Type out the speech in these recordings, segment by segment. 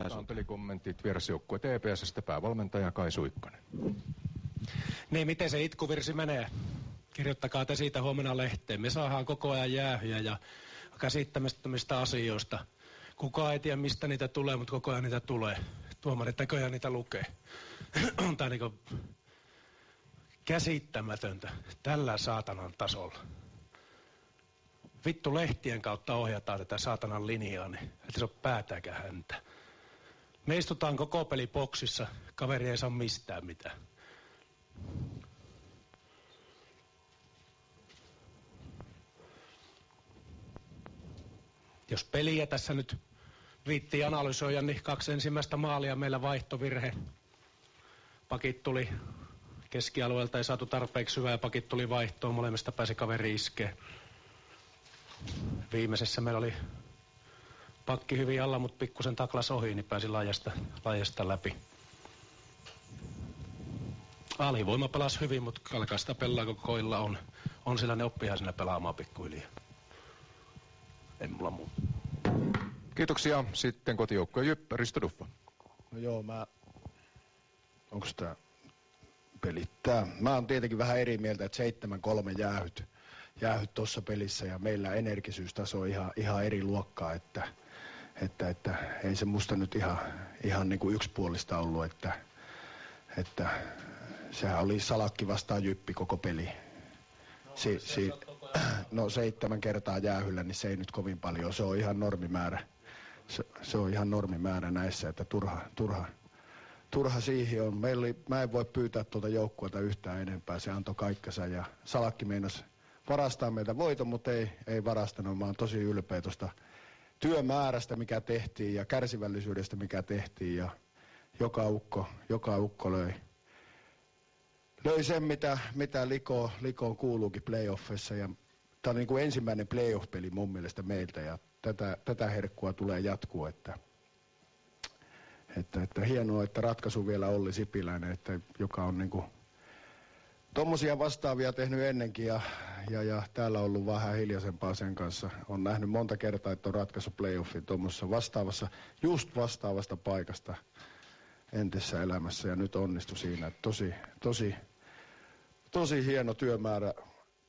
on pelikommentit vierasjoukkue TPS:stä, päävalmentaja Kai Suikkanen. Niin, miten se itkuvirsi menee? Kirjoittakaa te siitä huomenna lehteen. Me saadaan koko ajan jäähyjä ja käsittämättömistä asioista. Kukaan ei tiedä, mistä niitä tulee, mutta koko ajan niitä tulee. Tuomarit näköjään niitä lukee. On tää niinku käsittämätöntä tällä saatanan tasolla. Vittu lehtien kautta ohjataan tätä saatanan linjaa, niin että se on päätäkään häntä. Me istutaan koko peli boksissa, kaveri ei saa mistään mitään. Jos peliä tässä nyt viittii analysoida, niin 2 ensimmäistä maalia meillä vaihtovirhe. Pakit tuli keskialueelta, ei saatu tarpeeksi hyvää ja pakit tuli vaihtoon, molemmista pääsi kaveri iskee. Viimeisessä meillä oli pakki hyvin alla, mutta pikkusen taklas ohi, niin pääsi laajasta läpi. Alivoima pelasi hyvin, mutta alkaa sitä pelaa, kun koilla on sillä ne oppihan siinä pelaamaan pikkuhiljaa. En mulla muu. Kiitoksia. Sitten kotijoukkue Jyp, Risto Duffa. No joo, onks tää pelittää? Mä oon tietenkin vähän eri mieltä, että 7-3 jäähyt tuossa pelissä ja meillä energisyys on ihan eri luokkaa, että ei se musta nyt ihan niin kuin yksipuolista ollut, että sehän oli Salakki vastaan Jyppi koko peli. No 7 kertaa jäähyllä, niin se ei nyt kovin paljon, se on ihan normimäärä. Se on ihan normimäärä näissä, että turha siihen on. Mä en voi pyytää tuolta joukkueelta yhtään enempää, se antoi kaikkensa ja Salakki meinasi varastaa meiltä voiton, mutta ei varastanut. Mä oon tosi ylpeä tuosta työmäärästä, mikä tehtiin ja kärsivällisyydestä, mikä tehtiin ja joka ukko löi sen, mitä likoon kuuluukin playoffissa ja tää on niin kuin ensimmäinen playoff-peli mun mielestä meiltä ja tätä herkkua tulee jatkuu, että hienoa, että ratkaisu vielä Olli Sipiläinen, että joka on niinku tommosia vastaavia tehnyt ennenkin ja täällä on ollut vähän hiljaisempaa sen kanssa. On nähnyt monta kertaa, että on ratkaisu playoffin tuommoisessa vastaavasta paikasta entisessä elämässä ja nyt onnistui siinä. Tosi hieno työmäärä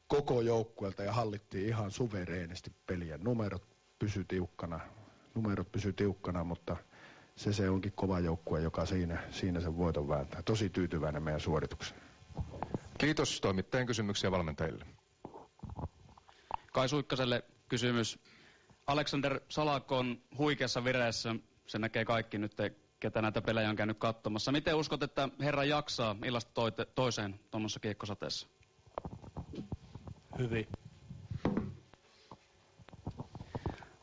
koko joukkueelta ja hallittiin ihan suvereenisti peliä. Numerot pysy tiukkana, mutta se onkin kova joukkue, joka siinä sen voiton vääntää. Tosi tyytyväinen meidän suoritukseen. Kiitos toimittajien kysymyksiä valmentajille. Kai Suikkaselle kysymys. Alexander Salakko on huikeassa vireessä. Se näkee kaikki nyt, ketä näitä pelejä on käynyt katsomassa. Miten uskot, että herra jaksaa illasta toiseen tuommoisessa kiekkosateessa? Hyvin.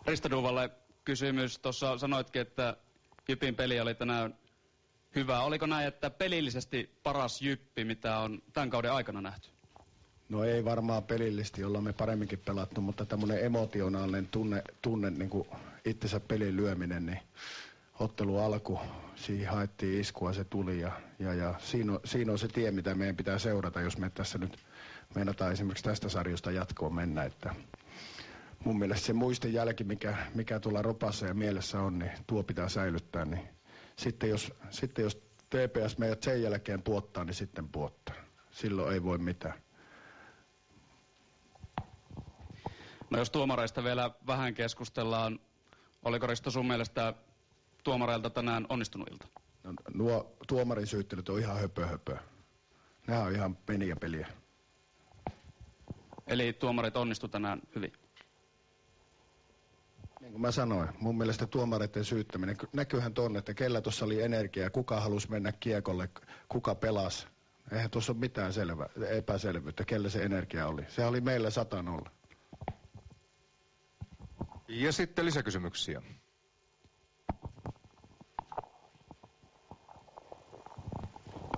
Risto Duvalle kysymys. Tuossa sanoitkin, että Jypin peli oli tänään hyvä. Oliko näin, että pelillisesti paras Jyppi, mitä on tämän kauden aikana nähty? No ei varmaan pelillisesti, ollaan me paremminkin pelattu, mutta tämmöinen emotionaalinen tunne niin kuin itsensä pelin lyöminen, niin ottelu alku, siihen haettiin iskua, se tuli ja siinä on se tie, mitä meidän pitää seurata, jos me tässä nyt meinataan esimerkiksi tästä sarjosta jatkoon mennä, että mun mielestä se muistin jälki, mikä tuolla ropassa ja mielessä on, niin tuo pitää säilyttää, niin sitten jos TPS meidät sen jälkeen puottaa, niin sitten puottaa. Silloin ei voi mitään. No jos tuomareista vielä vähän keskustellaan, oliko Risto sun mielestä tuomareilta tänään onnistunut ilta? No, nuo tuomarin syyttelyt on ihan höpö. Nämä on ihan peliä. Eli tuomarit onnistu tänään hyvin? Niin kuin mä sanoin, mun mielestä tuomareiden syyttäminen, näkyyhän tonne, että kellä tuossa oli energiaa, kuka halusi mennä kiekolle, kuka pelasi. Eihän tuossa ole mitään epäselvyyttä, kellä se energia oli. Se oli meillä 100-0. Ja sitten lisäkysymyksiä.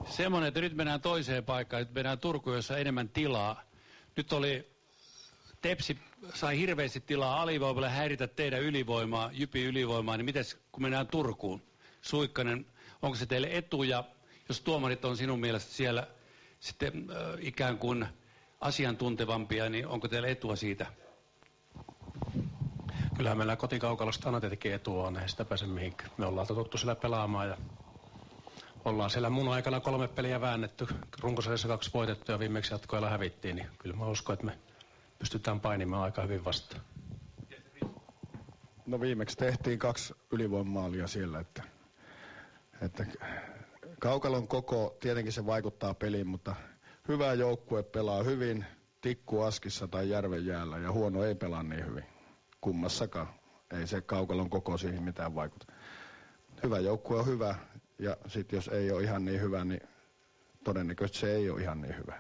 Semmoinen, että nyt mennään toiseen paikkaan, nyt mennään Turkuun, jossa on enemmän tilaa. Nyt Tepsi sai hirveästi tilaa alivoimalle häiritä teidän ylivoimaa, Jypin ylivoimaa, niin mites kun mennään Turkuun? Suikkanen, onko se teille etu ja jos tuomarit on sinun mielestä siellä sitten ikään kuin asiantuntevampia, niin onko teille etua siitä? Kyllä Kyllähän meillä kotikaukalosta aina tietenkin etu on, ei sitä pääse mihinkään. Me ollaan totuttu siellä pelaamaan ja ollaan siellä mun aikana 3 peliä väännetty. Runkosarjassa 2 voitettu ja viimeksi jatkoilla hävittiin, niin kyllä mä uskon, että me pystytään painimaan aika hyvin vastaan. No viimeksi tehtiin 2 ylivoimamaalia siellä, että kaukalon koko, tietenkin se vaikuttaa peliin, mutta hyvä joukkue pelaa hyvin Tikkuaskissa tai Järvenjäällä ja huono ei pelaa niin hyvin. Kummassakaan. Ei se kaukalon koko siihen mitään vaikuta. Hyvä joukkue on hyvä ja sitten jos ei ole ihan niin hyvä, niin todennäköisesti se ei ole ihan niin hyvä.